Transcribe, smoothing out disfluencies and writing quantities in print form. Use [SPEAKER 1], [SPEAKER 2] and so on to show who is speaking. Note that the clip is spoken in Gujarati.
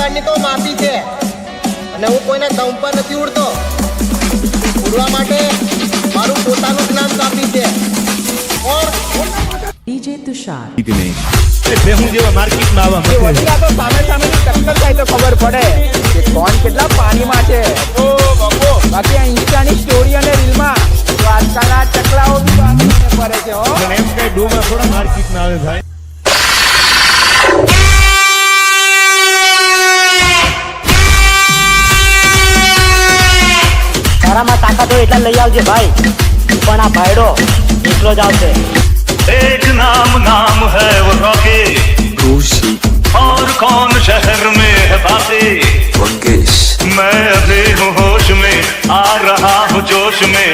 [SPEAKER 1] બોડીગાર્ડની તો માફી છે અને હું કોઈને દમ પર નથી ઉડતો. ઉડવા માટે મારું પોતાનું જ્ઞાન કાફી છે.
[SPEAKER 2] DJ Tushar.
[SPEAKER 3] હું જેવા માર્કેટમાં આવવા
[SPEAKER 4] એ વડીલા તો સામે સામેની ટક્કર થાય તો ખબર પડે કે કોણ કેટલા પાણીમાં છે. બાકી આ ઇન્સ્ટાની સ્ટોરી અને રીલમાં તો આજકાલ આ ચકલાઓ બી બાંધીને ફરે છે હો.
[SPEAKER 3] એમ કઈ ડોમાં થોડા માર્કેટમાં આવે ભાઈ.
[SPEAKER 5] તારામાં તાકાત હોય એટલા લઈ આવજે ભાઈ, પણ આ ભાઈડો એકલો જ આવશે.
[SPEAKER 6] एक नाम नाम है वो रॉकी, और कौन शहर में है बाकी. मैं अभी हूँ होश में, आ रहा हूँ जोश में,